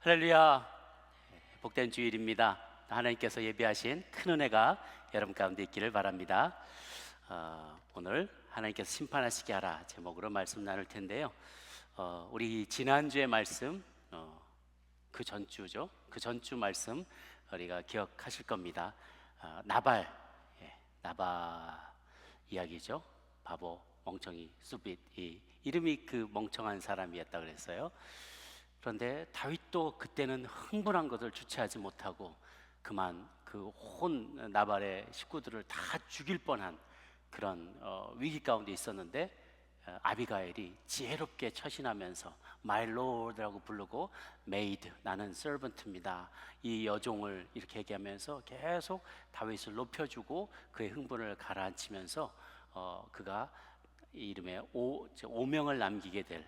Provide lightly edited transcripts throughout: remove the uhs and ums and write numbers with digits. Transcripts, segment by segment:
할렐루야. 복된 주일입니다. 하나님께서 예비하신 큰 은혜가 여러분 가운데 있기를 바랍니다. 오늘 하나님께서 심판하시게 하라 제목으로 말씀 나눌 텐데요. 우리 지난주의 말씀, 그 전주죠. 그 전주 말씀 우리가 기억하실 겁니다. 나발, 나발 이야기죠. 바보, 멍청이, 쑥빛, 이 이름이 그 멍청한 사람이었다 그랬어요. 그런데 다윗도 그때는 흥분한 것을 주체하지 못하고 그만 그 온 나발의 식구들을 다 죽일 뻔한 그런 위기 가운데 있었는데, 아비가일이 지혜롭게 처신하면서 My Lord라고 부르고 Maid, 나는 servant입니다, 이 여종을 이렇게 얘기하면서 계속 다윗을 높여주고 그의 흥분을 가라앉히면서 그가 이 이름에 오명을 남기게 될,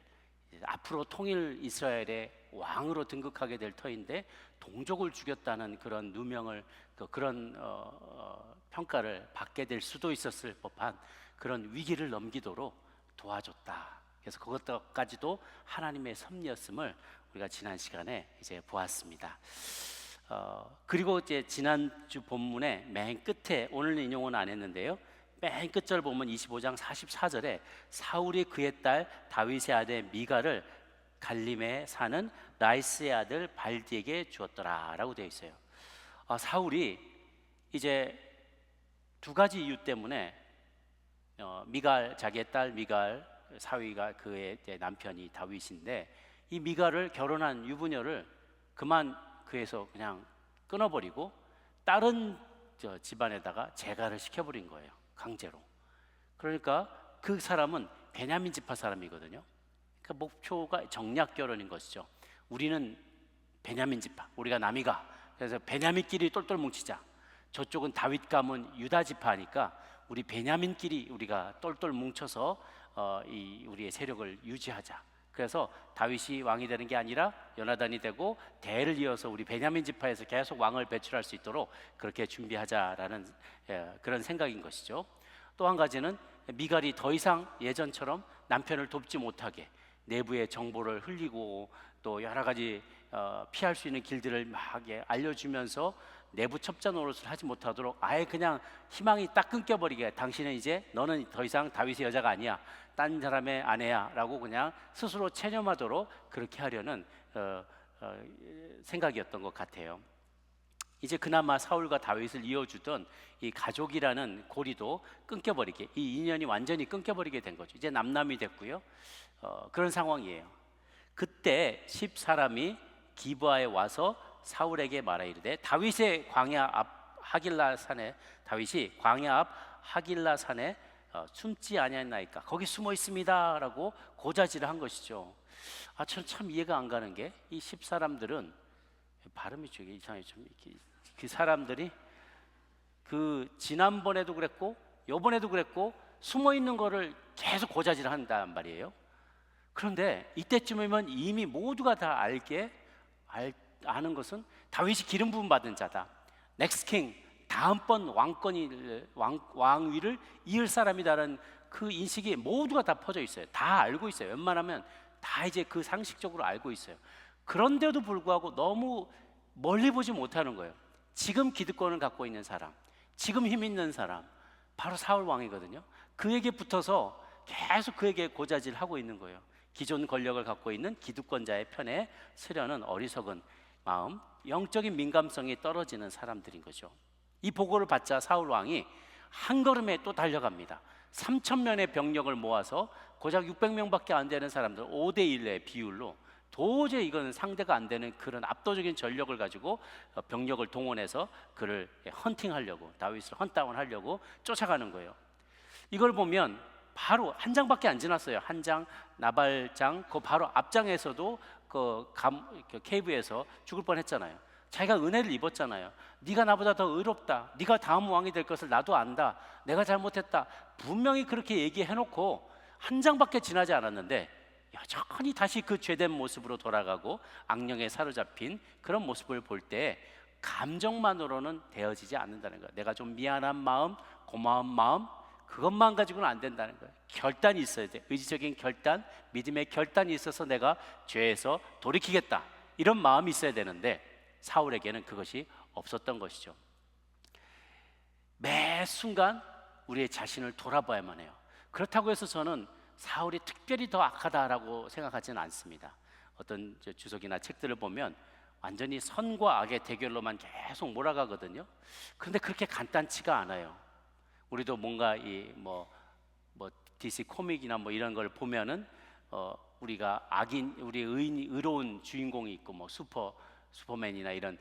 앞으로 통일 이스라엘의 왕으로 등극하게 될 터인데 동족을 죽였다는 그런 누명을, 그런 평가를 받게 될 수도 있었을 법한 그런 위기를 넘기도록 도와줬다. 그래서 그것까지도 하나님의 섭리였음을 우리가 지난 시간에 이제 보았습니다. 그리고 이제 지난주 본문의 맨 끝에, 오늘 인용은 안 했는데요, 맨 끝절 보면 25장 44절에 사울이 그의 딸 다윗의 아들 미가를 갈림에 사는 라이스의 아들 발디에게 주었더라 라고 되어 있어요. 사울이 이제 두 가지 이유 때문에 미갈, 자기의 딸 미갈, 사위가 그의 남편이 다윗인데, 이 미갈을 결혼한 유부녀를 그만 그에서 그냥 끊어버리고 다른 집안에다가 재가를 시켜버린 거예요, 강제로. 그러니까 그 사람은 베냐민 지파 사람이거든요. 그러니까 목표가 정략 결혼인 것이죠. 우리는 베냐민 지파, 우리가 남이가, 그래서 베냐민끼리 똘똘 뭉치자. 저쪽은 다윗 가문 유다 지파니까 우리 베냐민끼리 우리가 똘똘 뭉쳐서 우리의 세력을 유지하자. 그래서 다윗이 왕이 되는 게 아니라 요나단이 되고 대를 이어서 우리 베냐민 지파에서 계속 왕을 배출할 수 있도록 그렇게 준비하자라는 그런 생각인 것이죠. 또 한 가지는 미갈이 더 이상 예전처럼 남편을 돕지 못하게 내부의 정보를 흘리고 또 여러 가지 피할 수 있는 길들을 막 알려주면서 내부 첩자 노릇을 하지 못하도록 아예 그냥 희망이 딱 끊겨버리게, 당신은 이제 너는 더 이상 다윗의 여자가 아니야, 딴 사람의 아내야 라고 그냥 스스로 체념하도록 그렇게 하려는 생각이었던 것 같아요. 이제 그나마 사울과 다윗을 이어주던 이 가족이라는 고리도 끊겨버리게, 이 인연이 완전히 끊겨버리게 된 거죠. 이제 남남이 됐고요. 그런 상황이에요. 그때 10사람이 기브아에 와서 사울에게 말하 이르되 다윗이 광야 앞 하길라 산에 숨지 아니하나이까, 거기 숨어 있습니다라고 고자질을 한 것이죠. 저는 참 이해가 안 가는 게, 이 10사람들은 발음이 좀 이상해. 그 사람들이 그 지난번에도 그랬고 요번에도 그랬고 숨어 있는 거를 계속 고자질을 한단 말이에요. 그런데 이때쯤이면 이미 모두가 다 아는 것은 다윗이 기름 부음 받은 자다, 넥스트 킹, 다음번 왕위를 이을 사람이다라는 그 인식이 모두가 다 퍼져 있어요. 다 알고 있어요. 웬만하면 다 이제 그 상식적으로 알고 있어요. 그런데도 불구하고 너무 멀리 보지 못하는 거예요. 지금 기득권을 갖고 있는 사람, 지금 힘 있는 사람, 바로 사울 왕이거든요. 그에게 붙어서 계속 그에게 고자질하고 있는 거예요. 기존 권력을 갖고 있는 기득권자의 편에 서려는 어리석은 마음, 영적인 민감성이 떨어지는 사람들인 거죠. 이 보고를 받자 사울 왕이 한 걸음에 또 달려갑니다. 3,000명의 병력을 모아서 고작 600명밖에 안 되는 사람들 5대1의 비율로, 도저히 이건 상대가 안 되는 그런 압도적인 전력을 가지고 병력을 동원해서 그를 헌팅하려고, 다윗을 헌다운하려고 쫓아가는 거예요. 이걸 보면 바로 한 장밖에 안 지났어요. 한 장, 나발장, 그 바로 앞장에서도 그 케이브에서 죽을 뻔했잖아요. 자기가 은혜를 입었잖아요. 네가 나보다 더 의롭다, 네가 다음 왕이 될 것을 나도 안다, 내가 잘못했다, 분명히 그렇게 얘기해놓고 한 장밖에 지나지 않았는데 여전히 다시 그 죄된 모습으로 돌아가고 악령에 사로잡힌 그런 모습을 볼 때 감정만으로는 되어지지 않는다는 거예요. 내가 좀 미안한 마음, 고마운 마음, 그것만 가지고는 안 된다는 거예요. 결단이 있어야 돼. 의지적인 결단, 믿음의 결단이 있어서 내가 죄에서 돌이키겠다, 이런 마음이 있어야 되는데 사울에게는 그것이 없었던 것이죠. 매 순간 우리의 자신을 돌아봐야만 해요. 그렇다고 해서 저는 사울이 특별히 더 악하다라고 생각하지는 않습니다. 어떤 주석이나 책들을 보면 완전히 선과 악의 대결로만 계속 몰아가거든요. 그런데 그렇게 간단치가 않아요. 우리도 뭔가 뭐 DC 코믹이나 뭐 이런 걸 보면은 우리가 악인, 우리 의로운 주인공이 있고 뭐 슈퍼맨이나 이런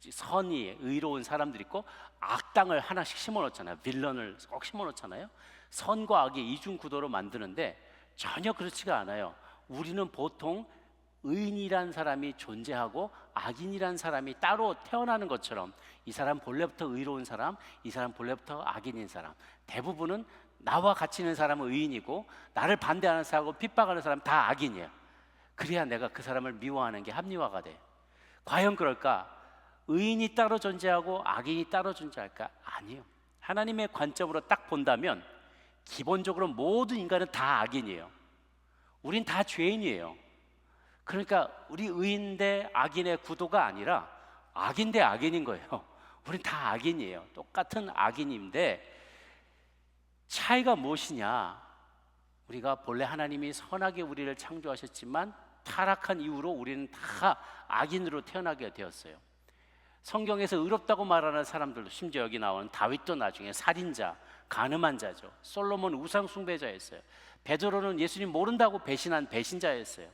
선이 의로운 사람들이 있고 악당을 하나씩 심어놓잖아요. 빌런을 꼭 심어놓잖아요. 선과 악의 이중 구도로 만드는데 전혀 그렇지가 않아요. 우리는 보통 의인이란 사람이 존재하고 악인이란 사람이 따로 태어나는 것처럼 이 사람 본래부터 의로운 사람, 이 사람 본래부터 악인인 사람, 대부분은 나와 같이 있는 사람은 의인이고 나를 반대하는 사람하고 핍박하는 사람은 다 악인이에요. 그래야 내가 그 사람을 미워하는 게 합리화가 돼. 과연 그럴까? 의인이 따로 존재하고 악인이 따로 존재할까? 아니요. 하나님의 관점으로 딱 본다면 기본적으로 모든 인간은 다 악인이에요. 우린 다 죄인이에요. 그러니까 우리 의인 대 악인의 구도가 아니라 악인 대 악인인 거예요. 우린 다 악인이에요. 똑같은 악인인데 차이가 무엇이냐? 우리가 본래 하나님이 선하게 우리를 창조하셨지만 타락한 이후로 우리는 다 악인으로 태어나게 되었어요. 성경에서 의롭다고 말하는 사람들도, 심지어 여기 나오는 다윗도 나중에 살인자, 간음한 자죠. 솔로몬은 우상 숭배자였어요. 베드로는 예수님 모른다고 배신한 배신자였어요.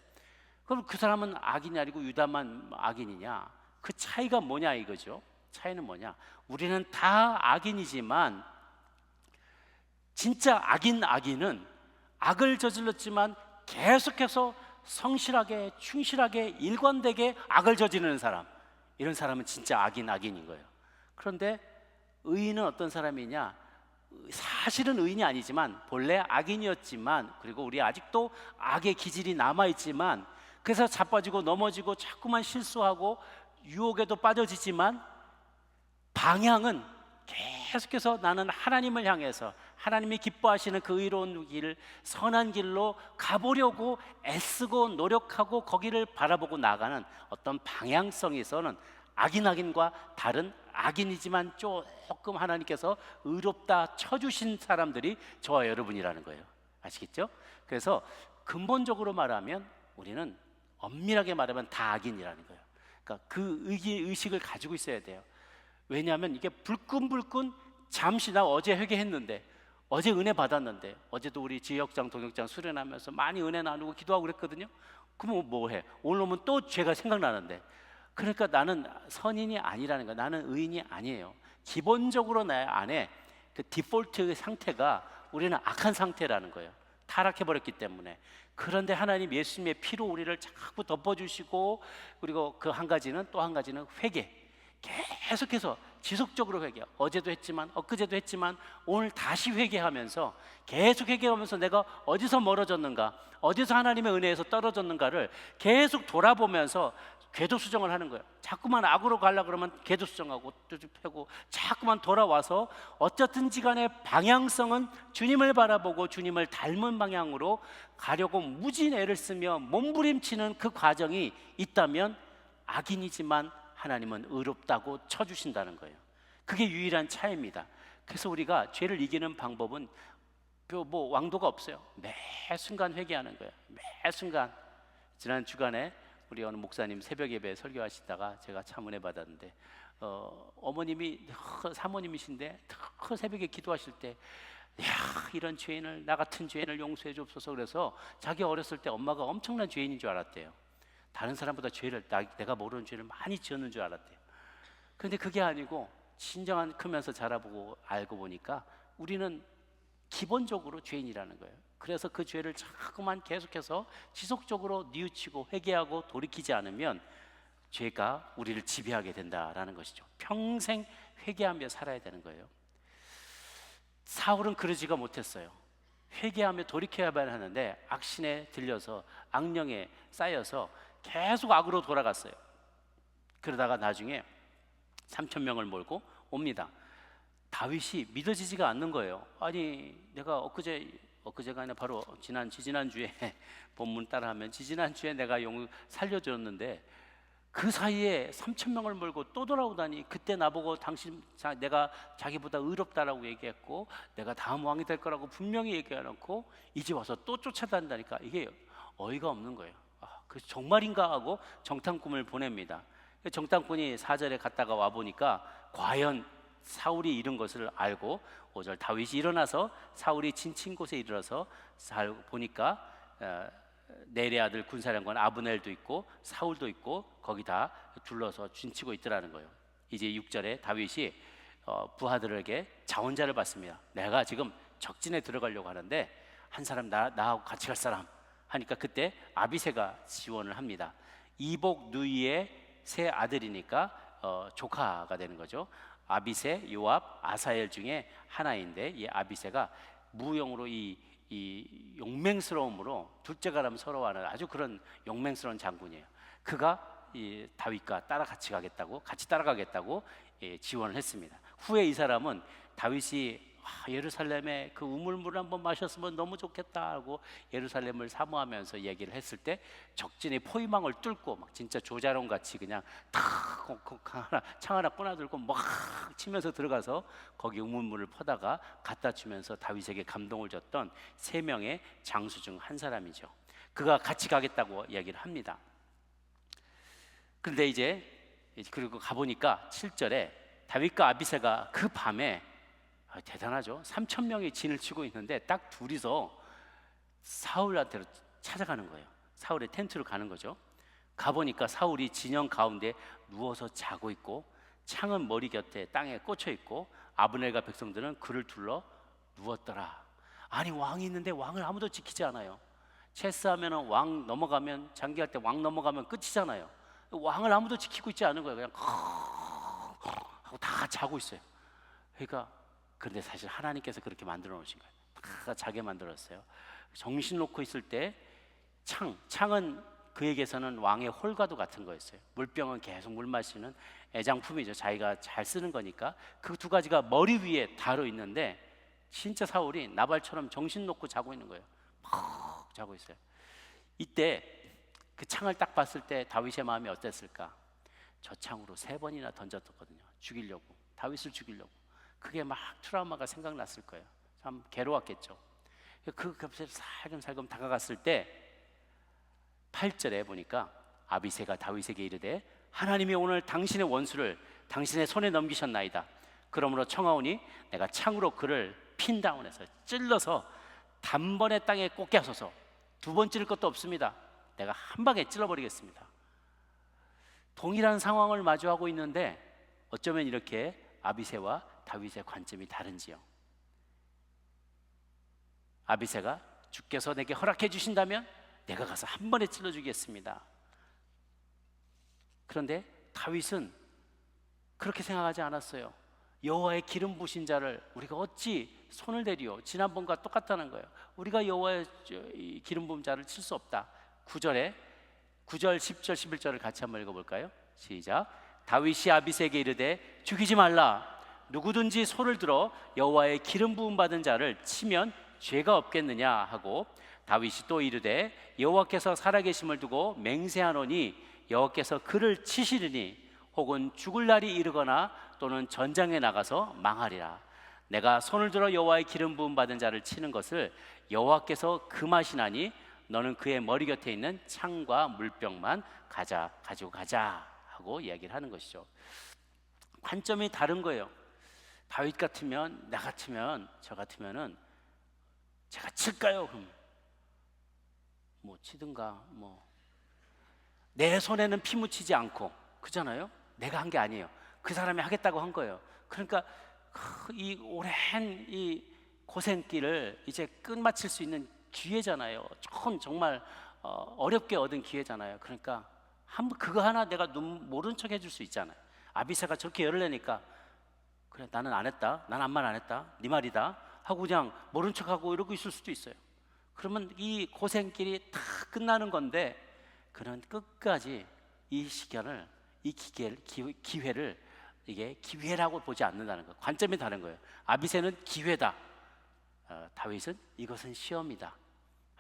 그럼 그 사람은 악인이 아니고 유다만 악인이냐? 그 차이가 뭐냐 이거죠. 차이는 뭐냐? 우리는 다 악인이지만 진짜 악인은 악을 저질렀지만 계속해서 성실하게 충실하게 일관되게 악을 저지르는 사람, 이런 사람은 진짜 악인인 거예요. 그런데 의인은 어떤 사람이냐? 사실은 의인이 아니지만 본래 악인이었지만, 그리고 우리 아직도 악의 기질이 남아있지만 그래서 자빠지고 넘어지고 자꾸만 실수하고 유혹에도 빠져지지만 방향은 계속해서 나는 하나님을 향해서 하나님이 기뻐하시는 그 의로운 길, 선한 길로 가보려고 애쓰고 노력하고 거기를 바라보고 나가는 어떤 방향성에서는 악인과 다른 악인이지만 조금 하나님께서 의롭다 쳐주신 사람들이 저와 여러분이라는 거예요. 아시겠죠? 그래서 근본적으로 말하면 우리는, 엄밀하게 말하면 다 악인이라는 거예요. 그러니까 그 의식을 가지고 있어야 돼요. 왜냐하면 이게 불끈불끈 잠시, 나 어제 회개했는데, 어제 은혜 받았는데, 어제도 우리 지역장 동역장 수련하면서 많이 은혜 나누고 기도하고 그랬거든요. 그럼 뭐 해? 오늘 오면 또 죄가 생각나는데, 그러니까 나는 선인이 아니라는 거야. 나는 의인이 아니에요. 기본적으로 내 안에 그 디폴트 상태가 우리는 악한 상태라는 거예요. 타락해버렸기 때문에. 그런데 하나님 예수님의 피로 우리를 자꾸 덮어주시고, 그리고 그 한 가지는, 또 한 가지는 회개. 계속해서 지속적으로 회개. 어제도 했지만 엊그제도 했지만 오늘 다시 회개하면서, 계속 회개하면서 내가 어디서 멀어졌는가, 어디서 하나님의 은혜에서 떨어졌는가를 계속 돌아보면서 궤도 수정을 하는 거예요. 자꾸만 악으로 가려고 그러면 궤도 수정하고 펴고, 자꾸만 돌아와서 어쨌든지 간에 방향성은 주님을 바라보고 주님을 닮은 방향으로 가려고 무진 애를 쓰며 몸부림치는 그 과정이 있다면 악인이지만 하나님은 의롭다고 쳐주신다는 거예요. 그게 유일한 차이입니다. 그래서 우리가 죄를 이기는 방법은 뭐 왕도가 없어요. 매 순간 회개하는 거예요. 매 순간. 지난 주간에 우리 어느 목사님 새벽 예배 설교하시다가 제가 참 은혜 받았는데, 어머님이 사모님이신데 새벽에 기도하실 때, 야, 이런 죄인을, 나 같은 죄인을 용서해 주옵소서. 그래서 자기 어렸을 때 엄마가 엄청난 죄인인 줄 알았대요. 다른 사람보다 죄를, 내가 모르는 죄를 많이 지었는 줄 알았대요. 그런데 그게 아니고 진정한, 크면서 자라보고 알고 보니까 우리는 기본적으로 죄인이라는 거예요. 그래서 그 죄를 자꾸만 계속해서 지속적으로 뉘우치고 회개하고 돌이키지 않으면 죄가 우리를 지배하게 된다라는 것이죠. 평생 회개하며 살아야 되는 거예요. 사울은 그러지가 못했어요. 회개하며 돌이켜야만 하는데 악신에 들려서 악령에 쌓여서 계속 악으로 돌아갔어요. 그러다가 나중에 3,000명을 몰고 옵니다. 다윗이 믿어지지가 않는 거예요. 아니, 내가 엊그제가 아니라 바로 지난주에 본문 따라하면 지지난주에 내가 용 살려줬는데 그 사이에 3천 명을 몰고 또 돌아오다니, 그때 나보고 내가 자기보다 의롭다라고 얘기했고 내가 다음 왕이 될 거라고 분명히 얘기해놓고 이제 와서 또 쫓아다닌다니까, 이게 어이가 없는 거예요. 그래서 정말인가 하고 정탐꾼을 보냅니다. 정탐꾼이 4절에 갔다가 와보니까 과연 사울이 잃은 것을 알고 5절 다윗이 일어나서 사울이 진친 곳에 이르러서 보니까 넬의 아들 군사령관 아브넬도 있고 사울도 있고 거기 다 둘러서 쥔치고 있더라는 거예요. 이제 6절에 다윗이 부하들에게 자원자를 받습니다. 내가 지금 적진에 들어가려고 하는데 한 사람 나하고 같이 갈 사람 하니까 그때 아비새가 지원을 합니다. 이복 누이의 세 아들이니까 조카가 되는 거죠. 아비새, 요압, 아사엘 중에 하나인데 이 아비새가 무용으로 이 용맹스러움으로 둘째가라면 서러워하는 아주 그런 용맹스러운 장군이에요. 그가 이 다윗과 같이 따라가겠다고 지원을 했습니다. 후에 이 사람은 다윗이 예루살렘에 그 우물물을 한번 마셨으면 너무 좋겠다 하고 예루살렘을 사모하면서 얘기를 했을 때 적진의 포위망을 뚫고 막 진짜 조자룡 같이 그냥 창 하나 꺼내들고 막 치면서 들어가서 거기 우물물을 퍼다가 갖다 주면서 다윗에게 감동을 줬던 3명의 장수 중 한 사람이죠. 그가 같이 가겠다고 얘기를 합니다. 그런데 이제 그리고 가보니까 7절에 다윗과 아비새가 그 밤에 대단하죠. 3천 명이 진을 치고 있는데 딱 둘이서 사울한테로 찾아가는 거예요. 사울의 텐트로 가는 거죠. 가보니까 사울이 진영 가운데 누워서 자고 있고 창은 머리 곁에 땅에 꽂혀 있고 아브넬과 백성들은 그를 둘러 누웠더라. 아니, 왕이 있는데 왕을 아무도 지키지 않아요. 체스하면 왕 넘어가면, 장기할 때 왕 넘어가면 끝이잖아요. 왕을 아무도 지키고 있지 않은 거예요. 그냥 하고 다 자고 있어요. 그러니까 그런데 사실 하나님께서 그렇게 만들어 놓으신 거예요. 다 자게 만들었어요. 정신 놓고 있을 때 창은 그에게서는 왕의 홀과도 같은 거였어요. 물병은 계속 물 마시는 애장품이죠. 자기가 잘 쓰는 거니까. 그 두 가지가 머리 위에 달어 있는데 진짜 사울이 나발처럼 정신 놓고 자고 있는 거예요. 푹 자고 있어요. 이때 그 창을 딱 봤을 때 다윗의 마음이 어땠을까? 저 창으로 3번이나 던졌거든요. 죽이려고, 다윗을 죽이려고. 그게 막 트라우마가 생각났을 거예요. 참 괴로웠겠죠. 그 곁에 살금살금 다가갔을 때 8절에 보니까 아비새가 다윗에게 이르되 하나님이 오늘 당신의 원수를 당신의 손에 넘기셨나이다. 그러므로 청하오니 내가 창으로 그를 핀다운해서 찔러서 단번에 땅에 꽂게 하소서. 2번 찌를 것도 없습니다. 내가 한 방에 찔러버리겠습니다. 동일한 상황을 마주하고 있는데 어쩌면 이렇게 아비새와 다윗의 관점이 다른지요. 아비새가 주께서 내게 허락해 주신다면 내가 가서 한 번에 찔러 주겠습니다. 그런데 다윗은 그렇게 생각하지 않았어요. 여호와의 기름 부으신 자를 우리가 어찌 손을 대리오. 지난번과 똑같다는 거예요. 우리가 여호와의 기름 부은 자를 칠 수 없다. 9절, 10절, 11절을 같이 한번 읽어볼까요? 시작. 다윗이 아비새에게 이르되 죽이지 말라. 누구든지 손을 들어 여호와의 기름 부음 받은 자를 치면 죄가 없겠느냐 하고, 다윗이 또 이르되 여호와께서 살아계심을 두고 맹세하노니 여호와께서 그를 치시리니 혹은 죽을 날이 이르거나 또는 전장에 나가서 망하리라. 내가 손을 들어 여호와의 기름 부음 받은 자를 치는 것을 여호와께서 금하시나니 너는 그의 머리 곁에 있는 창과 물병만 가지고 가자 하고 이야기를 하는 것이죠. 관점이 다른 거예요. 다윗 같으면, 나 같으면, 저 같으면은 제가 칠까요? 그럼 뭐 치든가, 내 손에는 피 묻히지 않고, 그잖아요. 내가 한 게 아니에요. 그 사람이 하겠다고 한 거예요. 그러니까 이 오랜 이 고생길을 이제 끝마칠 수 있는 기회잖아요. 정말 어렵게 얻은 기회잖아요. 그러니까 그거 하나 내가 모른 척 해줄 수 있잖아요. 아비새가 저렇게 열을 내니까 그래, 나는 안 했다, 난 아무 말 안 했다, 네 말이다 하고 그냥 모른 척하고 이러고 있을 수도 있어요. 그러면 이 고생길이 다 끝나는 건데 그는 끝까지 이 시간을, 이 기회를 이게 기회라고 보지 않는다는 거예요. 관점이 다른 거예요. 아비새는 기회다, 다윗은 이것은 시험이다.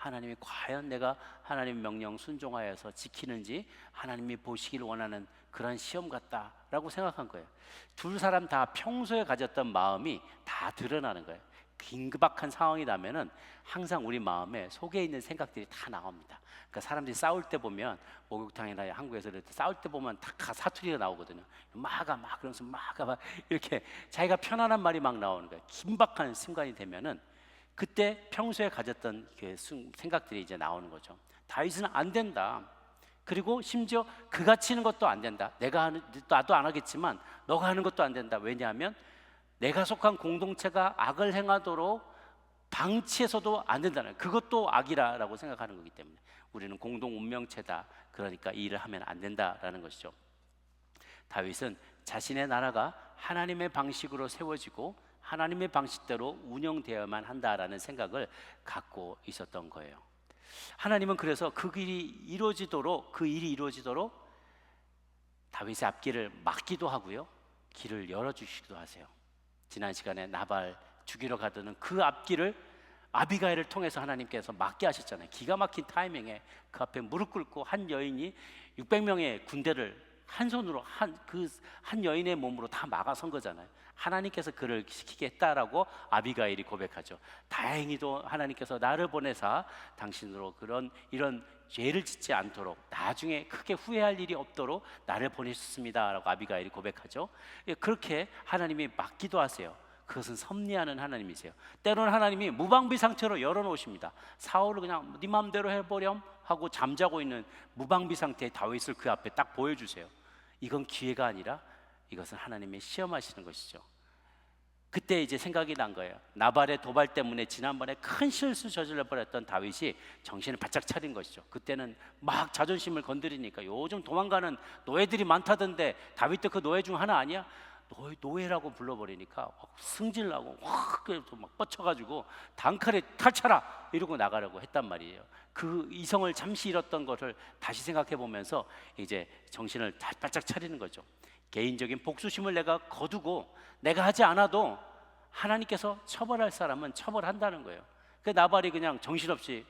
하나님이 과연 내가 하나님 명령 순종하여서 지키는지 하나님이 보시길 원하는 그런 시험 같다라고 생각한 거예요. 두 사람 다 평소에 가졌던 마음이 다 드러나는 거예요. 긴급한 상황이 나면은 항상 우리 마음에 속에 있는 생각들이 다 나옵니다. 그러니까 사람들이 싸울 때 보면, 목욕탕이나 한국에서 이렇게 싸울 때 보면 다 사투리가 나오거든요. 막아 막 그러면서 막아 막 이렇게 자기가 편안한 말이 막 나오는 거예요. 긴박한 순간이 되면은 그때 평소에 가졌던 그 생각들이 이제 나오는 거죠. 다윗은 안 된다. 그리고 심지어 그가 치는 것도 안 된다. 나도 안 하겠지만 너가 하는 것도 안 된다. 왜냐하면 내가 속한 공동체가 악을 행하도록 방치해서도 안 된다는, 그것도 악이라고 생각하는 거기 때문에 우리는 공동 운명체다. 그러니까 이 일을 하면 안 된다라는 것이죠. 다윗은 자신의 나라가 하나님의 방식으로 세워지고 하나님의 방식대로 운영되어야만 한다라는 생각을 갖고 있었던 거예요. 하나님은 그래서 그 일이 이루어지도록 다윗의 앞길을 막기도 하고요, 길을 열어주시기도 하세요. 지난 시간에 나발 죽이러 가던 그 앞길을 아비가일을 통해서 하나님께서 막게 하셨잖아요. 기가 막힌 타이밍에 그 앞에 무릎 꿇고 한 여인이 600명의 군대를 한 손으로 한 여인의 몸으로 다 막아선 거잖아요. 하나님께서 그를 시키게 했다라고 아비가일이 고백하죠. 다행히도 하나님께서 나를 보내사 당신으로 이런 죄를 짓지 않도록, 나중에 크게 후회할 일이 없도록 나를 보내셨습니다라고 아비가일이 고백하죠. 그렇게 하나님이 막기도 하세요. 그것은 섭리하는 하나님이세요. 때로는 하나님이 무방비 상태로 열어놓으십니다. 사울을 그냥 네 마음대로 해보렴 하고 잠자고 있는 무방비 상태의 다윗을 그 앞에 딱 보여주세요. 이건 기회가 아니라 이것은 하나님의 시험하시는 것이죠. 그때 이제 생각이 난 거예요. 나발의 도발 때문에 지난번에 큰 실수 저질러 버렸던 다윗이 정신을 바짝 차린 것이죠. 그때는 막 자존심을 건드리니까 요즘 도망가는 노예들이 많다던데 다윗도 그 노예 중 하나 아니야? 노예라고 불러버리니까 승질나고 확 막 뻗쳐가지고 단칼에 탈차라 이러고 나가려고 했단 말이에요. 그 이성을 잠시 잃었던 것을 다시 생각해 보면서 이제 정신을 바짝 차리는 거죠. 개인적인 복수심을 내가 거두고 내가 하지 않아도 하나님께서 처벌할 사람은 처벌한다는 거예요. 그 나발이 그냥 정신없이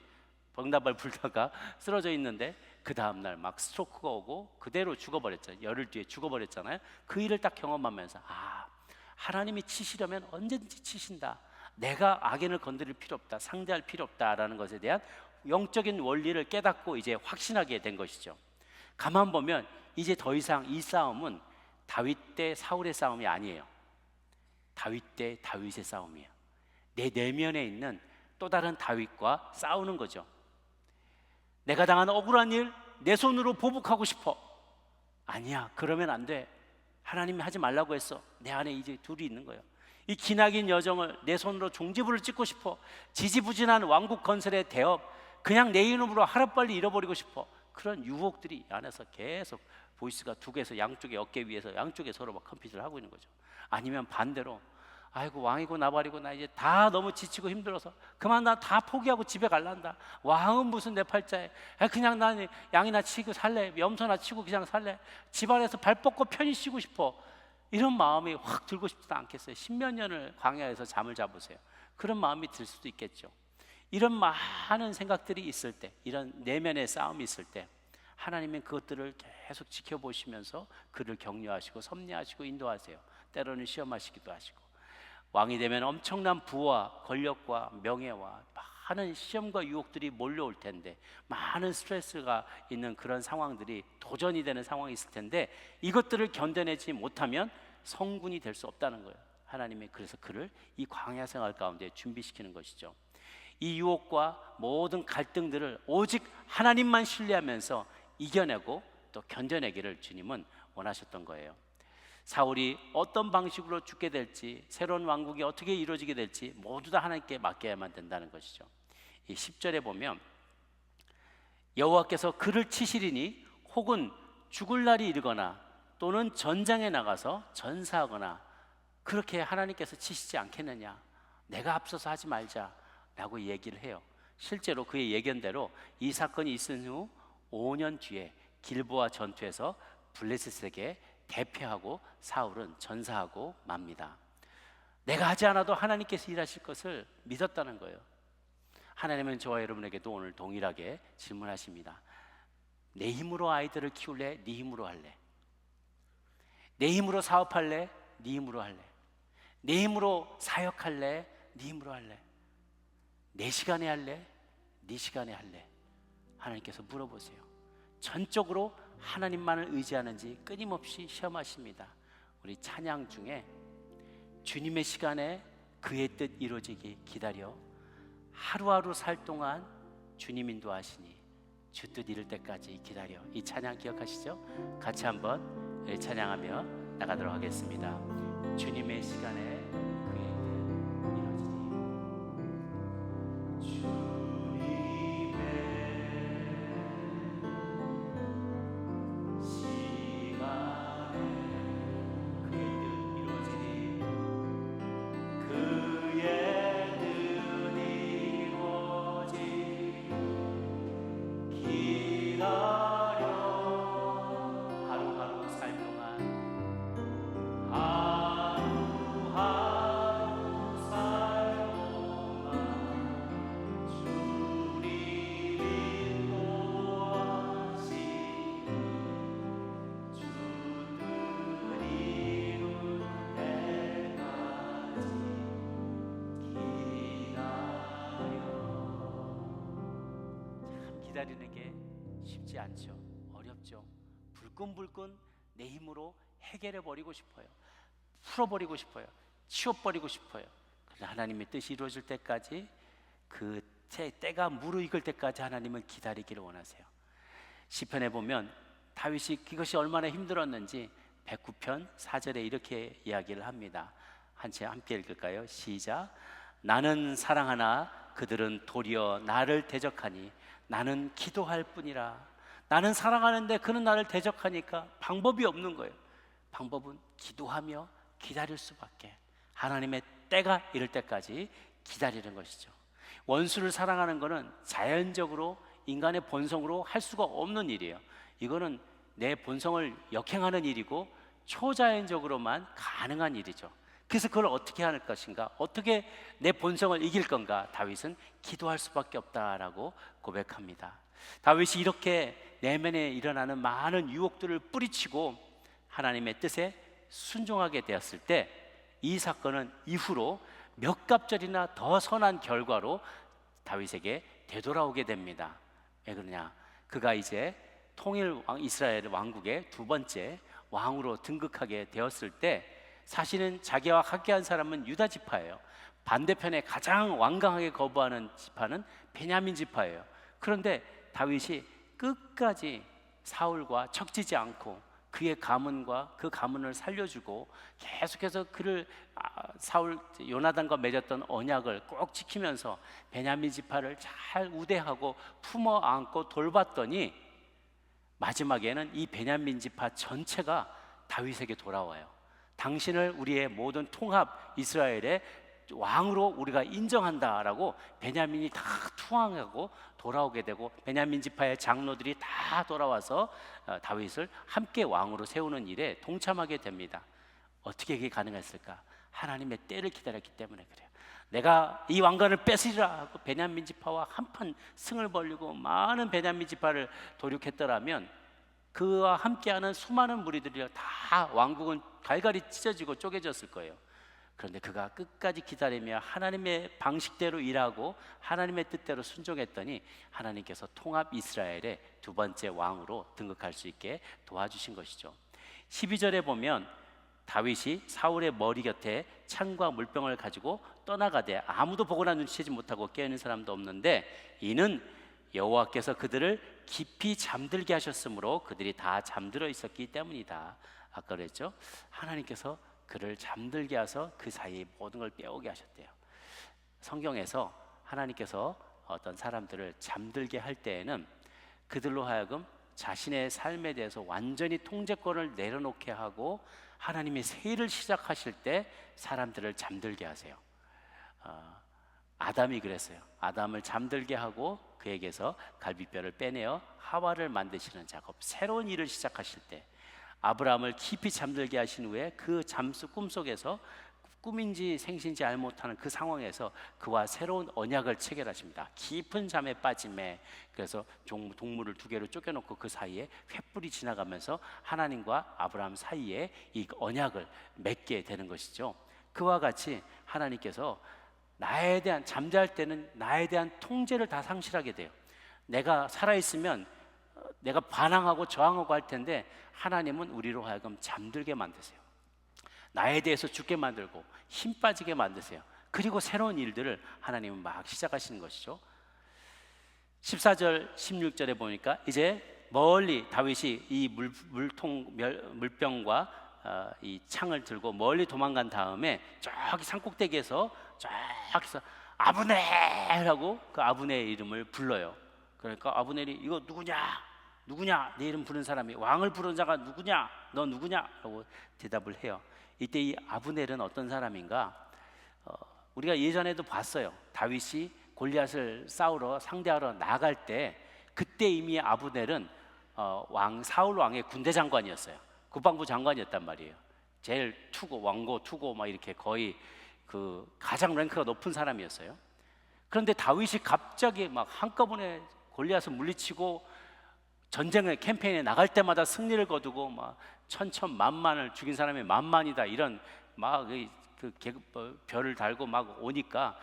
벙나발 불다가 쓰러져 있는데 그 다음날 막 스트로크가 오고 그대로 죽어버렸잖아요. 열흘 뒤에 죽어버렸잖아요. 그 일을 딱 경험하면서 하나님이 치시려면 언제든지 치신다. 내가 악인을 건드릴 필요 없다. 상대할 필요 없다라는 것에 대한 영적인 원리를 깨닫고 이제 확신하게 된 것이죠. 가만 보면 이제 더 이상 이 싸움은 다윗 대 사울의 싸움이 아니에요. 다윗 대 다윗의 싸움이에요. 내 내면에 있는 또 다른 다윗과 싸우는 거죠. 내가 당한 억울한 일 내 손으로 보복하고 싶어. 아니야, 그러면 안 돼. 하나님이 하지 말라고 했어. 내 안에 이제 둘이 있는 거예요. 이 기나긴 여정을 내 손으로 종지부를 찍고 싶어. 지지부진한 왕국 건설의 대업 그냥 내 이름으로 하루빨리 잃어버리고 싶어. 그런 유혹들이 안에서 계속 보이스가 두 개에서 양쪽에 어깨 위에서 양쪽에 서로 막 컴퓨터를 하고 있는 거죠. 아니면 반대로 아이고 왕이고 나발이고 나 이제 다 너무 지치고 힘들어서 그만 나 다 포기하고 집에 갈란다. 왕은 무슨 내 팔자에 그냥 난 양이나 치고 살래. 염소나 치고 그냥 살래. 집안에서 발 뻗고 편히 쉬고 싶어. 이런 마음이 확 들고 싶지도 않겠어요. 십몇 년을 광야에서 잠을 자보세요. 그런 마음이 들 수도 있겠죠. 이런 많은 생각들이 있을 때, 이런 내면의 싸움이 있을 때 하나님은 그것들을 계속 지켜보시면서 그를 격려하시고 섭리하시고 인도하세요. 때로는 시험하시기도 하시고, 왕이 되면 엄청난 부와 권력과 명예와 많은 시험과 유혹들이 몰려올 텐데, 많은 스트레스가 있는 그런 상황들이 도전이 되는 상황이 있을 텐데, 이것들을 견뎌내지 못하면 성군이 될 수 없다는 거예요. 하나님이 그래서 그를 이 광야 생활 가운데 준비시키는 것이죠. 이 유혹과 모든 갈등들을 오직 하나님만 신뢰하면서 이겨내고 또 견뎌내기를 주님은 원하셨던 거예요. 사울이 어떤 방식으로 죽게 될지, 새로운 왕국이 어떻게 이루어지게 될지 모두 다 하나님께 맡겨야만 된다는 것이죠. 이 10절에 보면 여호와께서 그를 치시리니 혹은 죽을 날이 이르거나 또는 전장에 나가서 전사하거나 그렇게 하나님께서 치시지 않겠느냐. 내가 앞서서 하지 말자라고 얘기를 해요. 실제로 그의 예견대로 이 사건이 있은 후 5년 뒤에 길보아 전투에서 블레셋에게 대패하고 사울은 전사하고 맙니다. 내가 하지 않아도 하나님께서 일하실 것을 믿었다는 거예요. 하나님은 저와 여러분에게도 오늘 동일하게 질문하십니다. 내 힘으로 아이들을 키울래? 네 힘으로 할래? 내 힘으로 사업할래? 네 힘으로 할래? 내 힘으로 사역할래? 네 힘으로 할래? 내 시간에 할래? 네 시간에 할래? 하나님께서 물어보세요. 전적으로 하나님만을 의지하는지 끊임없이 시험하십니다. 우리 찬양 중에 주님의 시간에 그의 뜻 이루어지기 기다려 하루하루 살 동안 주님 인도하시니 주 뜻 이룰 때까지 기다려. 이 찬양 기억하시죠? 같이 한번 찬양하며 나가도록 하겠습니다. 주님의 시간에 그의 뜻 이루어지니 기다리는 게 쉽지 않죠. 어렵죠. 불끈불끈 내 힘으로 해결해 버리고 싶어요. 풀어버리고 싶어요. 치워버리고 싶어요. 그러나 하나님의 뜻이 이루어질 때까지, 그 때가 무르익을 때까지 하나님은 기다리기를 원하세요. 시편에 보면 다윗이 그것이 얼마나 힘들었는지 109편 4절에 이렇게 이야기를 합니다. 함께 읽을까요? 시작. 나는 사랑하나 그들은 도리어 나를 대적하니 나는 기도할 뿐이라. 나는 사랑하는데 그는 나를 대적하니까 방법이 없는 거예요. 방법은 기도하며 기다릴 수밖에. 하나님의 때가 이를 때까지 기다리는 것이죠. 원수를 사랑하는 것은 자연적으로 인간의 본성으로 할 수가 없는 일이에요. 이거는 내 본성을 역행하는 일이고 초자연적으로만 가능한 일이죠. 그래서 그걸 어떻게 할 것인가? 어떻게 내 본성을 이길 건가? 다윗은 기도할 수밖에 없다라고 고백합니다. 다윗이 이렇게 내면에 일어나는 많은 유혹들을 뿌리치고 하나님의 뜻에 순종하게 되었을 때, 이 사건은 이후로 몇 갑절이나 더 선한 결과로 다윗에게 되돌아오게 됩니다. 왜 그러냐? 그가 이제 통일 이스라엘 왕국의 두 번째 왕으로 등극하게 되었을 때, 사실은 자기와 함께한 사람은 유다 지파예요. 반대편에 가장 완강하게 거부하는 지파는 베냐민 지파예요. 그런데 다윗이 끝까지 사울과 척지지 않고 그의 가문과 그 가문을 살려주고 계속해서 그를 사울 요나단과 맺었던 언약을 꼭 지키면서 베냐민 지파를 잘 우대하고 품어 안고 돌봤더니 마지막에는 이 베냐민 지파 전체가 다윗에게 돌아와요. 당신을 우리의 모든 통합 이스라엘의 왕으로 우리가 인정한다라고 베냐민이 다 투항하고 돌아오게 되고, 베냐민 지파의 장로들이 다 돌아와서 다윗을 함께 왕으로 세우는 일에 동참하게 됩니다. 어떻게 그게 가능했을까? 하나님의 때를 기다렸기 때문에 그래요. 내가 이 왕관을 뺏으리라 하고 베냐민 지파와 한판 승을 벌이고 많은 베냐민 지파를 도륙했더라면 그와 함께하는 수많은 무리들이 다 왕국은 갈갈이 찢어지고 쪼개졌을 거예요. 그런데 그가 끝까지 기다리며 하나님의 방식대로 일하고 하나님의 뜻대로 순종했더니 하나님께서 통합 이스라엘의 두 번째 왕으로 등극할 수 있게 도와주신 것이죠. 12절에 보면 다윗이 사울의 머리 곁에 창과 물병을 가지고 떠나가되 아무도 보거나 눈치채지 못하고 깨어있는 사람도 없는데, 이는 여호와께서 그들을 깊이 잠들게 하셨으므로 그들이 다 잠들어 있었기 때문이다. 아까 그랬죠? 하나님께서 그를 잠들게 하셔서 그 사이에 모든 걸 빼오게 하셨대요. 성경에서 하나님께서 어떤 사람들을 잠들게 할 때에는 그들로 하여금 자신의 삶에 대해서 완전히 통제권을 내려놓게 하고 하나님의 새 일을 시작하실 때 사람들을 잠들게 하세요. 아담이 그랬어요. 아담을 잠들게 하고 그에게서 갈비뼈를 빼내어 하와를 만드시는 작업, 새로운 일을 시작하실 때 아브라함을 깊이 잠들게 하신 후에 그 꿈속에서 꿈인지 생신지 알 못하는 그 상황에서 그와 새로운 언약을 체결하십니다. 깊은 잠에 빠짐에, 그래서 동물을 두 개로 쫓겨놓고 그 사이에 횃불이 지나가면서 하나님과 아브라함 사이에 이 언약을 맺게 되는 것이죠. 그와 같이 하나님께서 나에 대한, 잠잘 때는 나에 대한 통제를 다 상실하게 돼요. 내가 살아있으면 내가 반항하고 저항하고 할 텐데 하나님은 우리로 하여금 잠들게 만드세요. 나에 대해서 죽게 만들고 힘 빠지게 만드세요. 그리고 새로운 일들을 하나님은 막 시작하시는 것이죠. 14절 16절에 보니까 이제 멀리 다윗이 이 물병과 이 창을 들고 멀리 도망간 다음에 저기 산꼭대기에서 저기서 아브넬이라고 그 아브넬의 이름을 불러요. 그러니까 아브넬이 이거 누구냐 내 이름 부른 사람이, 왕을 부른 자가 누구냐, 너 누구냐 라고 대답을 해요. 이때 이 아브넬은 어떤 사람인가? 우리가 예전에도 봤어요. 다윗이 골리앗을 싸우러 상대하러 나갈 때 그때 이미 아브넬은 사울 왕의 군대 장관이었어요. 국방부 장관이었단 말이에요. 제일 왕고 투고 막 이렇게 거의 그 가장 랭크가 높은 사람이었어요. 그런데 다윗이 갑자기 막 한꺼번에 골리앗을 물리치고 전쟁의 캠페인에 나갈 때마다 승리를 거두고 막 천천만만을 죽인 사람이 만만이다, 이런 막 별을 달고 막 오니까,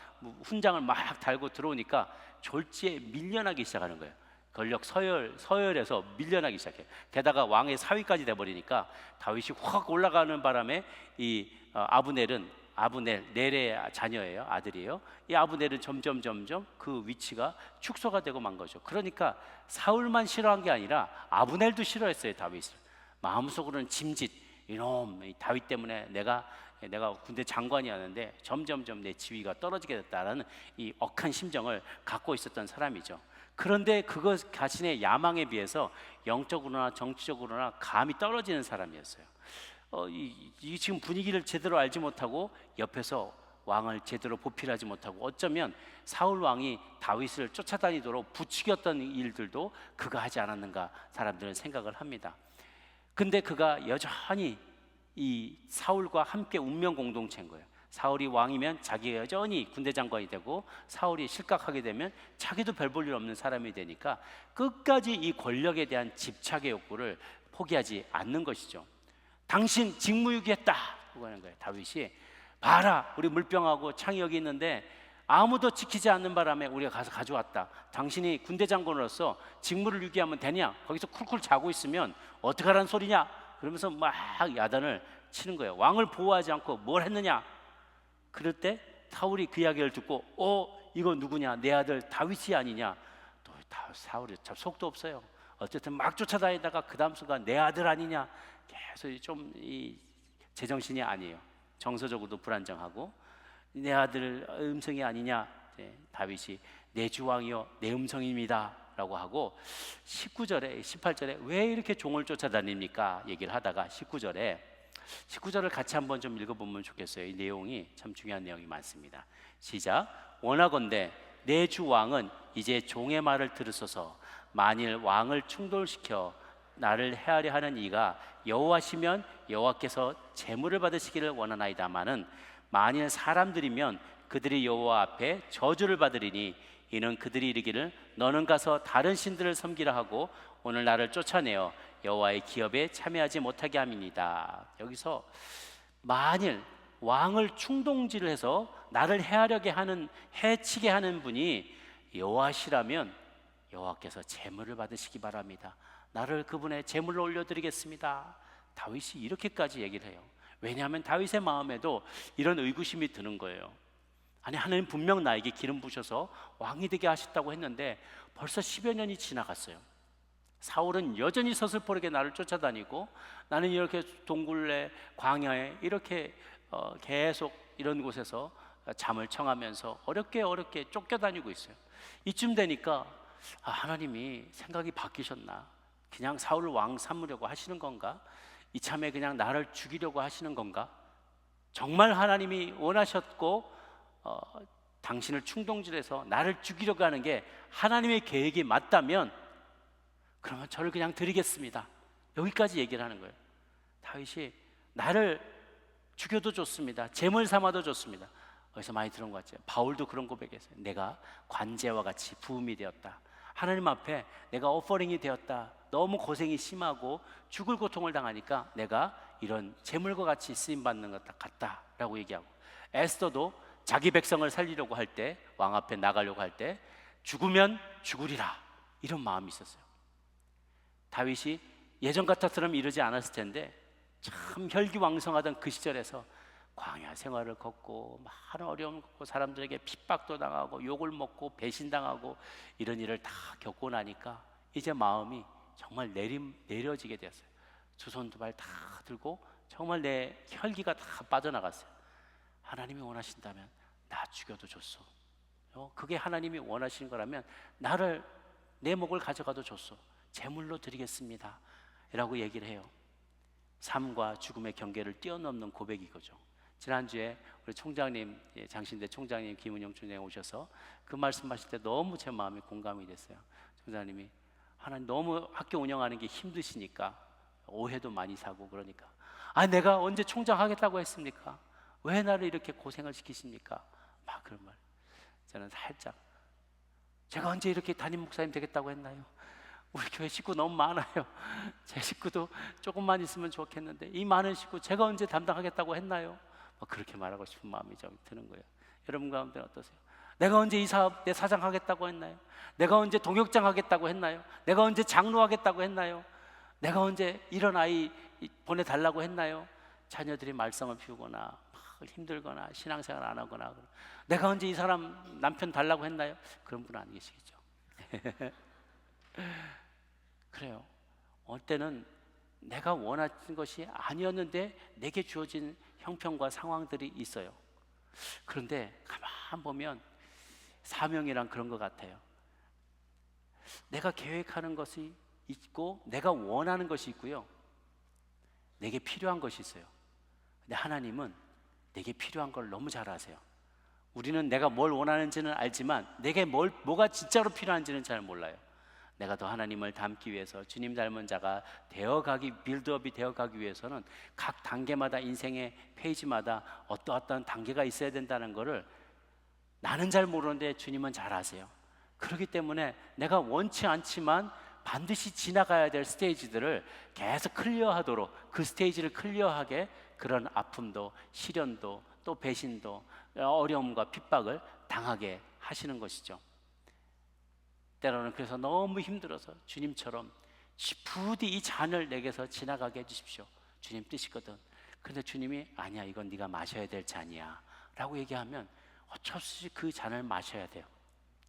훈장을 막 달고 들어오니까 졸지에 밀려나기 시작하는 거예요. 권력 서열에서 밀려나기 시작해요. 게다가 왕의 사위까지 돼버리니까 다윗이 확 올라가는 바람에 이 아브넬 넬의 자녀예요, 아들이에요. 이 아브넬은 점점 그 위치가 축소가 되고 만 거죠. 그러니까 사울만 싫어한 게 아니라 아브넬도 싫어했어요, 다윗을. 마음속으로는 짐짓, 이놈 다윗 때문에 내가 군대 장관이었는데 점점 내 지위가 떨어지게 됐다라는 이 억한 심정을 갖고 있었던 사람이죠. 그런데 그것 자신의 야망에 비해서 영적으로나 정치적으로나 감이 떨어지는 사람이었어요. 이 지금 분위기를 제대로 알지 못하고 옆에서 왕을 제대로 보필하지 못하고, 어쩌면 사울 왕이 다윗을 쫓아다니도록 부추겼던 일들도 그가 하지 않았는가 사람들은 생각을 합니다. 근데 그가 여전히 이 사울과 함께 운명 공동체인 거예요. 사울이 왕이면 자기가 여전히 군대 장관이 되고, 사울이 실각하게 되면 자기도 별 볼 일 없는 사람이 되니까 끝까지 이 권력에 대한 집착의 욕구를 포기하지 않는 것이죠. 당신 직무유기했다 라고 하는 거예요. 다윗이 봐라, 우리 물병하고 창이 여기 있는데 아무도 지키지 않는 바람에 우리가 가서 가져왔다. 당신이 군대 장관으로서 직무를 유기하면 되냐? 거기서 쿨쿨 자고 있으면 어떡하라는 소리냐? 그러면서 막 야단을 치는 거예요. 왕을 보호하지 않고 뭘 했느냐? 그럴 때 사울이 그 이야기를 듣고 이거 누구냐? 내 아들 다윗이 아니냐? 또 사울이 참 속도 없어요. 어쨌든 막 쫓아다니다가 그 다음 순간 내 아들 아니냐? 계속 좀 제정신이 아니에요. 정서적으로도 불안정하고, 내 아들 음성이 아니냐? 다윗이 내 주왕이여 내 음성입니다 라고 하고, 19절에 18절에 왜 이렇게 종을 쫓아다닙니까? 얘기를 하다가 19절을 같이 한번 좀 읽어보면 좋겠어요. 이 내용이 참 중요한 내용이 많습니다. 시작. 원하건대 내 주 왕은 이제 종의 말을 들으소서. 만일 왕을 충돌시켜 나를 해하려 하는 이가 여호와시면 여호와께서 제물을 받으시기를 원하나이다마는 만일 사람들이면 그들이 여호와 앞에 저주를 받으리니 이는 그들이 이르기를 너는 가서 다른 신들을 섬기라 하고 오늘 나를 쫓아내어 여호와의 기업에 참여하지 못하게 함이니이다. 여기서 만일 왕을 충동질을 해서 나를 해치게 하는 분이 여호와시라면 여호와께서 제물을 받으시기 바랍니다. 나를 그분의 제물로 올려드리겠습니다. 다윗이 이렇게까지 얘기를 해요. 왜냐하면 다윗의 마음에도 이런 의구심이 드는 거예요. 아니, 하나님 분명 나에게 기름 부셔서 왕이 되게 하셨다고 했는데 벌써 10여 년이 지나갔어요. 사울은 여전히 서슬퍼르게 나를 쫓아다니고, 나는 이렇게 동굴에 광야에 이렇게 계속 이런 곳에서 잠을 청하면서 어렵게 쫓겨다니고 있어요. 이쯤 되니까 하나님이 생각이 바뀌셨나? 그냥 사울을 왕 삼으려고 하시는 건가? 이참에 그냥 나를 죽이려고 하시는 건가? 정말 하나님이 원하셨고 당신을 충동질해서 나를 죽이려고 하는 게 하나님의 계획이 맞다면 그러면 저를 그냥 드리겠습니다. 여기까지 얘기를 하는 거예요. 다윗이 나를 죽여도 좋습니다. 재물 삼아도 좋습니다. 어디서 많이 들은 것 같죠? 바울도 그런 고백했어요. 내가 관제와 같이 부음이 되었다. 하나님 앞에 내가 오퍼링이 되었다. 너무 고생이 심하고 죽을 고통을 당하니까 내가 이런 재물과 같이 쓰임받는 것 같다라고 얘기하고, 에스더도 자기 백성을 살리려고 할 때, 왕 앞에 나가려고 할 때 죽으면 죽으리라 이런 마음이 있었어요. 다윗이 예전 같았으면 이러지 않았을 텐데 참 혈기왕성하던 그 시절에서 광야 생활을 걷고 많은 어려움을 겪고 사람들에게 핍박도 당하고 욕을 먹고 배신당하고 이런 일을 다 겪고 나니까 이제 마음이 정말 내려지게 되었어요. 두 손 두 발 다 들고 정말 내 혈기가 다 빠져나갔어요. 하나님이 원하신다면 나 죽여도 좋소. 그게 하나님이 원하시는 거라면 나를, 내 목을 가져가도 좋소. 제물로 드리겠습니다 라고 얘기를 해요. 삶과 죽음의 경계를 뛰어넘는 고백이 거죠. 지난주에 우리 총장님, 장신대 총장님 김은영 총장님 오셔서 그 말씀하실 때 너무 제 마음이 공감이 됐어요. 총장님이 하나님 너무 학교 운영하는 게 힘드시니까 오해도 많이 사고 그러니까 내가 언제 총장 하겠다고 했습니까? 왜 나를 이렇게 고생을 시키십니까? 막 그런 말. 저는 살짝, 제가 언제 이렇게 담임 목사님 되겠다고 했나요? 우리 교회 식구 너무 많아요. 제 식구도 조금만 있으면 좋겠는데 이 많은 식구 제가 언제 담당하겠다고 했나요? 그렇게 말하고 싶은 마음이 좀 드는 거예요. 여러분 가운데는 어떠세요? 내가 언제 이 사업 내 사장 하겠다고 했나요? 내가 언제 동역장 하겠다고 했나요? 내가 언제 장로 하겠다고 했나요? 내가 언제 이런 아이 보내달라고 했나요? 자녀들이 말썽을 피우거나 막 힘들거나 신앙생활 안 하거나, 내가 언제 이 사람 남편 달라고 했나요? 그런 분은 안 계시겠죠. 그래요. 어느 때는 내가 원하는 것이 아니었는데 내게 주어진 형편과 상황들이 있어요. 그런데 가만 보면 사명이란 그런 것 같아요. 내가 계획하는 것이 있고 내가 원하는 것이 있고요, 내게 필요한 것이 있어요. 근데 하나님은 내게 필요한 걸 너무 잘 아세요. 우리는 내가 뭘 원하는지는 알지만 내게 뭐가 진짜로 필요한지는 잘 몰라요. 내가 더 하나님을 닮기 위해서, 주님 닮은 자가 되어가기, 빌드업이 되어가기 위해서는 각 단계마다, 인생의 페이지마다 어떠한 단계가 있어야 된다는 것을 나는 잘 모르는데 주님은 잘 아세요. 그렇기 때문에 내가 원치 않지만 반드시 지나가야 될 스테이지들을 계속 클리어하도록, 그 스테이지를 클리어하게 그런 아픔도 시련도 또 배신도 어려움과 핍박을 당하게 하시는 것이죠. 때로는 그래서 너무 힘들어서 주님처럼 부디 이 잔을 내게서 지나가게 해주십시오, 주님 뜻이거든. 근데 주님이 아니야, 이건 네가 마셔야 될 잔이야 라고 얘기하면 어쩔 수 없이 그 잔을 마셔야 돼요.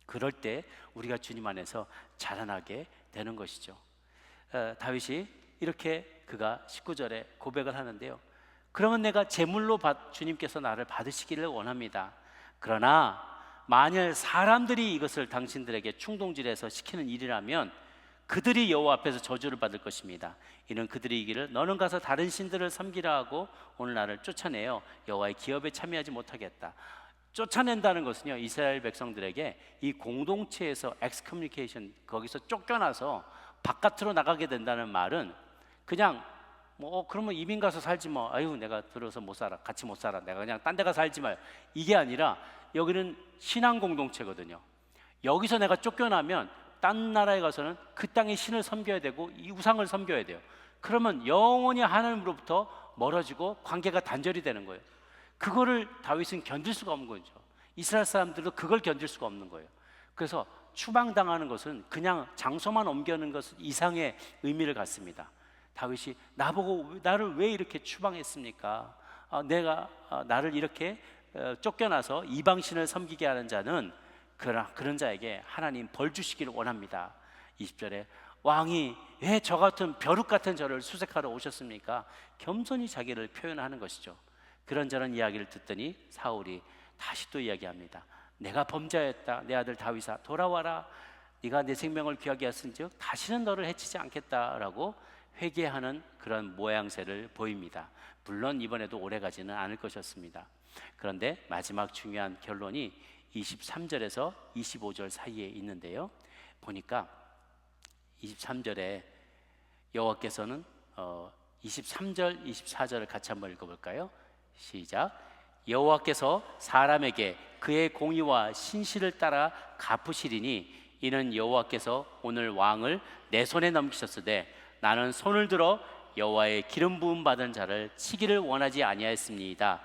그럴 때 우리가 주님 안에서 자라나게 되는 것이죠. 다윗이 이렇게 그가 19절에 고백을 하는데요, 그러면 내가 제물로 주님께서 나를 받으시기를 원합니다. 그러나 만일 사람들이 이것을 당신들에게 충동질해서 시키는 일이라면 그들이 여호와 앞에서 저주를 받을 것입니다. 이는 그들이 이기를 너는 가서 다른 신들을 섬기라 하고 오늘 나를 쫓아내어 여호와의 기업에 참여하지 못하겠다. 쫓아낸다는 것은요, 이스라엘 백성들에게 이 공동체에서 엑스커뮤니케이션, 거기서 쫓겨나서 바깥으로 나가게 된다는 말은 그냥 그러면 이민 가서 살지 아유 내가 들어서 못 살아, 같이 못 살아, 내가 그냥 딴 데 가서 살지 말, 이게 아니라 여기는 신앙 공동체거든요. 여기서 내가 쫓겨나면 딴 나라에 가서는 그 땅의 신을 섬겨야 되고 이 우상을 섬겨야 돼요. 그러면 영원히 하나님으로부터 멀어지고 관계가 단절이 되는 거예요. 그거를 다윗은 견딜 수가 없는 거죠. 이스라엘 사람들도 그걸 견딜 수가 없는 거예요. 그래서 추방당하는 것은 그냥 장소만 옮겨는 것 이상의 의미를 갖습니다. 다윗이 나보고 나를 왜 이렇게 추방했습니까? 내가 나를 이렇게 쫓겨나서 이방신을 섬기게 하는 자는 그런 자에게 하나님 벌 주시기를 원합니다. 20절에 왕이 왜 저 같은 벼룩 같은 저를 수색하러 오셨습니까? 겸손히 자기를 표현하는 것이죠. 그런저런 이야기를 듣더니 사울이 다시 또 이야기합니다. 내가 범죄하였다. 내 아들 다윗아 돌아와라. 네가 내 생명을 귀하게 하신즉 다시는 너를 해치지 않겠다라고 회개하는 그런 모양새를 보입니다. 물론 이번에도 오래가지는 않을 것이었습니다. 그런데 마지막 중요한 결론이 23절에서 25절 사이에 있는데요, 보니까 23절에 여호와께서는 23절, 24절을 같이 한번 읽어볼까요? 시작. 여호와께서 사람에게 그의 공의와 신실을 따라 갚으시리니 이는 여호와께서 오늘 왕을 내 손에 넘기셨으되 나는 손을 들어 여호와의 기름 부음 받은 자를 치기를 원하지 아니하였습니다.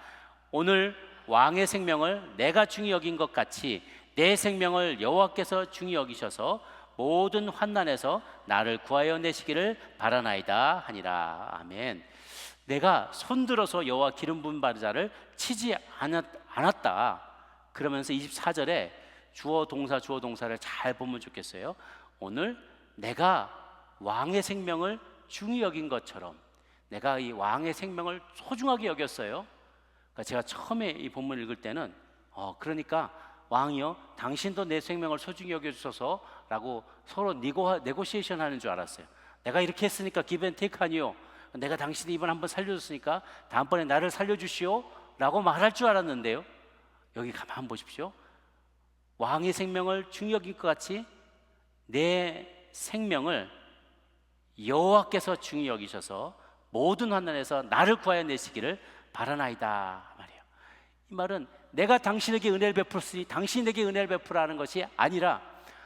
오늘 왕의 생명을 내가 중히 여긴 것 같이 내 생명을 여호와께서 중히 여기셔서 모든 환난에서 나를 구하여 내시기를 바라나이다 하니라. 아멘. 내가 손들어서 여호와 기름 부음 받은 자를 치지 않았다. 그러면서 24절에 주어 동사를 잘 보면 좋겠어요. 오늘 내가 왕의 생명을 중히 여긴 것처럼 내가 이 왕의 생명을 소중하게 여겼어요. 그러니까 제가 처음에 이 본문을 읽을 때는 그러니까 왕이요 당신도 내 생명을 소중히 여겨주셔서 라고 서로 네고시에이션 하는 줄 알았어요. 내가 이렇게 했으니까 기브 앤 테이크 아니요, 내가 당신이 이번 한번 살려줬으니까 다음번에 나를 살려주시오 라고 말할 줄 알았는데요, 여기 가만 보십시오. 왕의 생명을 중히 여길 것 같이 내 생명을 여호와께서 중히 여기셔서 모든 환난에서 나를 구하여 내시기를 바라나이다 말이에요. 이 말은 내가 당신에게 은혜를 베풀었으니 당신에게 은혜를 베풀라는 것이 아니라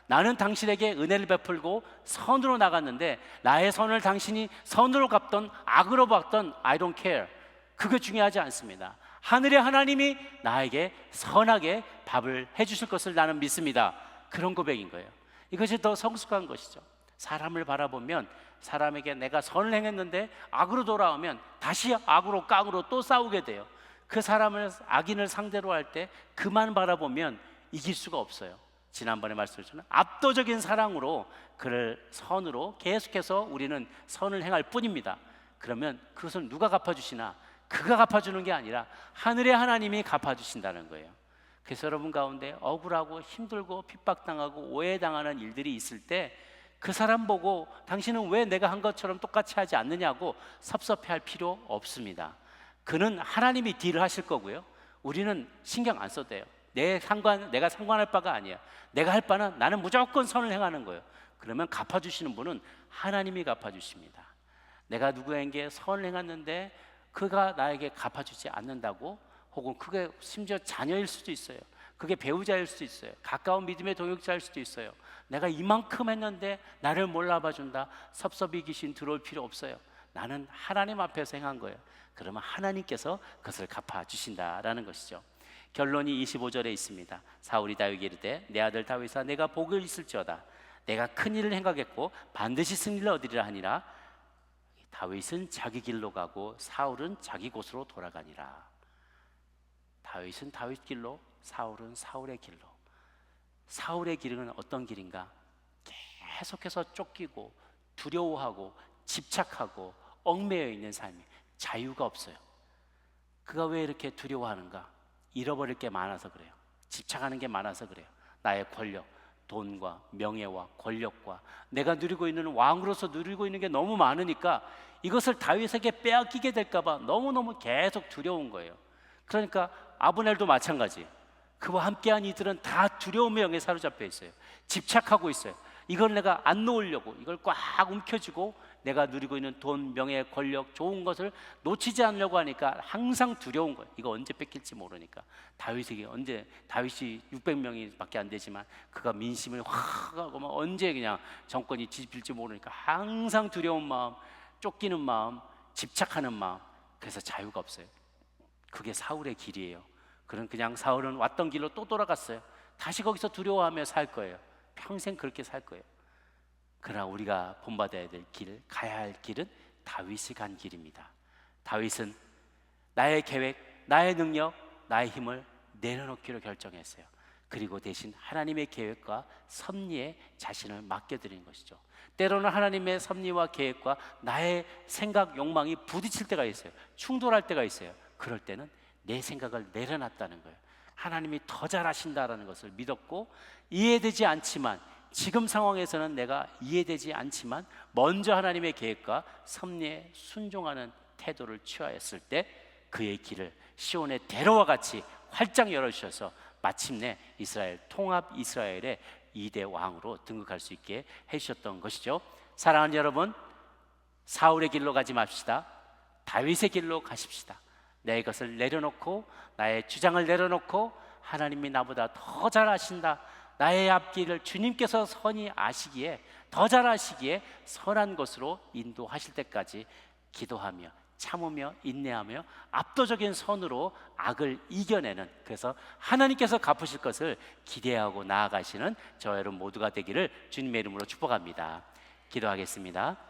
나는 당신에게 은혜를 베풀고 선으로 나갔는데 나의 선을 당신이 선으로 갚던 악으로 받던 I don't care, 그게 중요하지 않습니다. 하늘의 하나님이 나에게 선하게 밥을 해주실 것을 나는 믿습니다. 그런 고백인 거예요. 이것이 더 성숙한 것이죠. 사람을 바라보면 사람에게 내가 선을 행했는데 악으로 돌아오면 다시 악으로 깡으로 또 싸우게 돼요. 그 사람을 악인을 상대로 할 때 그만 바라보면 이길 수가 없어요. 지난번에 말씀드렸잖아요. 압도적인 사랑으로 그를 선으로 계속해서 우리는 선을 행할 뿐입니다. 그러면 그것을 누가 갚아주시나? 그가 갚아주는 게 아니라 하늘의 하나님이 갚아주신다는 거예요. 그래서 여러분 가운데 억울하고 힘들고 핍박당하고 오해당하는 일들이 있을 때 그 사람 보고 당신은 왜 내가 한 것처럼 똑같이 하지 않느냐고 섭섭해할 필요 없습니다. 그는 하나님이 딜을 하실 거고요, 우리는 신경 안 써도 돼요. 내가 상관할 바가 아니야. 내가 할 바는 나는 무조건 선을 행하는 거예요. 그러면 갚아주시는 분은 하나님이 갚아주십니다. 내가 누구에게 선을 행했는데 그가 나에게 갚아주지 않는다고, 혹은 그게 심지어 자녀일 수도 있어요. 그게 배우자일 수도 있어요. 가까운 믿음의 동역자일 수도 있어요. 내가 이만큼 했는데 나를 몰라봐준다, 섭섭이 귀신 들어올 필요 없어요. 나는 하나님 앞에서 행한 거예요. 그러면 하나님께서 그것을 갚아주신다라는 것이죠. 결론이 25절에 있습니다. 사울이 다윗에게 이르되 내 아들 다윗아, 내가 복을 있을지어다. 내가 큰 일을 행하겠고 반드시 승리를 얻으리라 하니라. 다윗은 자기 길로 가고 사울은 자기 곳으로 돌아가니라. 다윗은 다윗 길로, 사울은 사울의 길로. 사울의 길은 어떤 길인가? 계속해서 쫓기고 두려워하고 집착하고 얽매여 있는 삶이, 자유가 없어요. 그가 왜 이렇게 두려워하는가? 잃어버릴 게 많아서 그래요. 집착하는 게 많아서 그래요. 나의 권력, 돈과 명예와 권력과 내가 누리고 있는, 왕으로서 누리고 있는 게 너무 많으니까 이것을 다윗에게 빼앗기게 될까 봐 너무너무 계속 두려운 거예요. 그러니까 아브넬도 마찬가지. 그와 함께한 이들은 다 두려움의 영에 사로잡혀 있어요. 집착하고 있어요. 이걸 내가 안 놓으려고, 이걸 꽉 움켜쥐고 내가 누리고 있는 돈, 명예, 권력, 좋은 것을 놓치지 않으려고 하니까 항상 두려운 거예요. 이거 언제 뺏길지 모르니까. 다윗이 600명이 밖에 안 되지만 그가 민심을 확 하고 막 언제 그냥 정권이 뒤집힐지 모르니까 항상 두려운 마음, 쫓기는 마음, 집착하는 마음. 그래서 자유가 없어요. 그게 사울의 길이에요. 그냥 사울은 왔던 길로 또 돌아갔어요. 다시 거기서 두려워하며 살 거예요. 평생 그렇게 살 거예요. 그러나 우리가 본받아야 될 길, 가야 할 길은 다윗이 간 길입니다. 다윗은 나의 계획, 나의 능력, 나의 힘을 내려놓기로 결정했어요. 그리고 대신 하나님의 계획과 섭리에 자신을 맡겨드리는 것이죠. 때로는 하나님의 섭리와 계획과 나의 생각, 욕망이 부딪힐 때가 있어요. 충돌할 때가 있어요. 그럴 때는 내 생각을 내려놨다는 거예요. 하나님이 더 잘하신다라는 것을 믿었고, 이해되지 않지만, 지금 상황에서는 내가 이해되지 않지만 먼저 하나님의 계획과 섭리에 순종하는 태도를 취하였을 때 그의 길을 시온의 대로와 같이 활짝 열어주셔서 마침내 통합 이스라엘의 2대 왕으로 등극할 수 있게 해주셨던 것이죠. 사랑하는 여러분, 사울의 길로 가지 맙시다. 다윗의 길로 가십시다. 내 것을 내려놓고 나의 주장을 내려놓고 하나님이 나보다 더 잘 아신다, 나의 앞길을 주님께서 선히 아시기에 더 잘 아시기에 선한 것으로 인도하실 때까지 기도하며 참으며 인내하며 압도적인 선으로 악을 이겨내는, 그래서 하나님께서 갚으실 것을 기대하고 나아가시는 저 여러분 모두가 되기를 주님의 이름으로 축복합니다. 기도하겠습니다.